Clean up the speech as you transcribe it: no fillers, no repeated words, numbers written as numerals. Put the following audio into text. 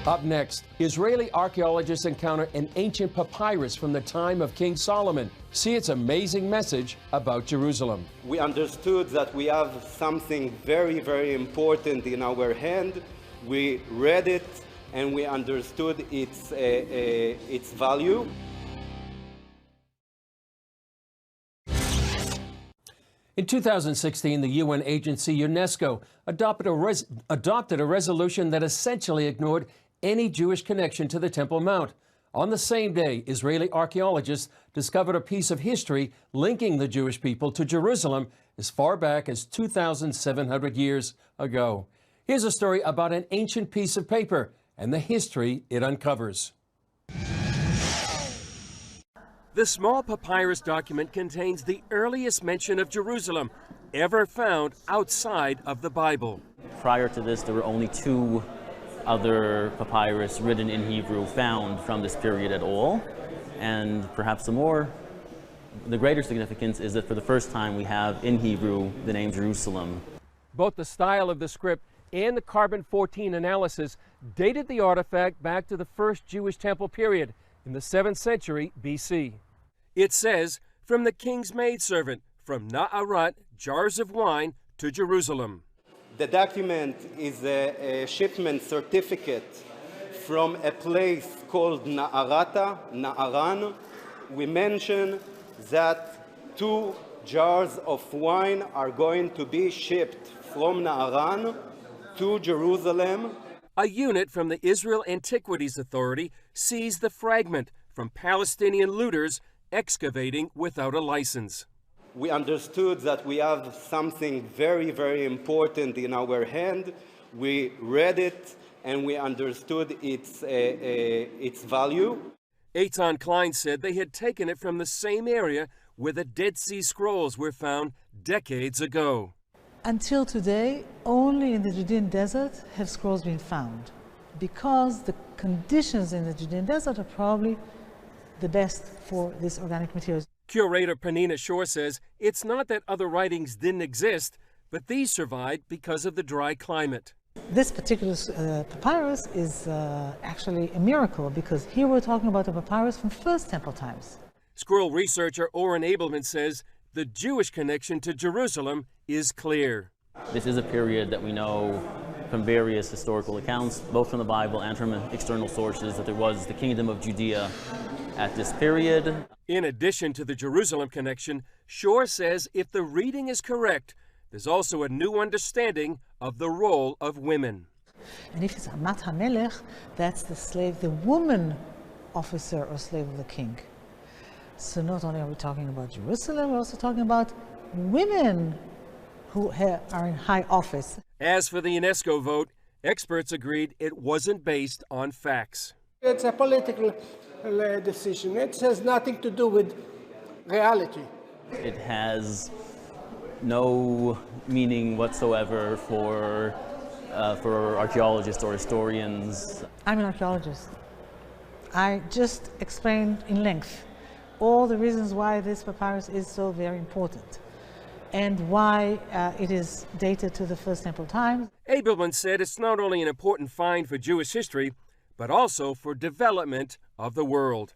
Up next, Israeli archaeologists encounter an ancient papyrus from the time of King Solomon. See its amazing message about Jerusalem. We understood that we have something very, very important in our hand. We read it and we understood its value. In 2016, the UN agency UNESCO adopted a resolution that essentially ignored any Jewish connection to the Temple Mount. On the same day, Israeli archaeologists discovered a piece of history linking the Jewish people to Jerusalem as far back as 2,700 years ago. Here's a story about an ancient piece of paper and the history it uncovers. The small papyrus document contains the earliest mention of Jerusalem ever found outside of the Bible. Prior to this, there were only 2 other papyrus written in Hebrew found from this period at all. And perhaps the greater significance is that for the first time we have in Hebrew the name Jerusalem. Both the style of the script and the carbon-14 analysis dated the artifact back to the first Jewish temple period in the 7th century BC. It says, from the king's maidservant, from Na'arat, jars of wine, to Jerusalem. The document is a shipment certificate from a place called Na'aran. We mention that 2 jars of wine are going to be shipped from Na'aran to Jerusalem. A unit from the Israel Antiquities Authority seized the fragment from Palestinian looters excavating without a license. We understood that we have something very, very important in our hand. We read it and we understood its value. Eitan Klein said they had taken it from the same area where the Dead Sea Scrolls were found decades ago. Until today, only in the Judean desert have scrolls been found, because the conditions in the Judean desert are probably the best for this organic materials. Curator Panina Shore says it's not that other writings didn't exist, but these survived because of the dry climate. This particular papyrus is actually a miracle, because here we're talking about a papyrus from First Temple times. Scroll researcher Oren Abelman says the Jewish connection to Jerusalem is clear. This is a period that we know from various historical accounts, both from the Bible and from external sources, that there was the kingdom of Judea at this period. In addition to the Jerusalem connection, Shore says if the reading is correct, there's also a new understanding of the role of women. And if it's Amat HaMelech, that's the slave, the woman officer or slave of the king. So not only are we talking about Jerusalem, we're also talking about women who are in high office. As for the UNESCO vote, experts agreed it wasn't based on facts. It's a political decision. It has nothing to do with reality. It has no meaning whatsoever for archaeologists or historians. I'm an archaeologist. I just explained in length all the reasons why this papyrus is so very important and why it is dated to the First Temple times. Abelman said it's not only an important find for Jewish history, but also for development of the world.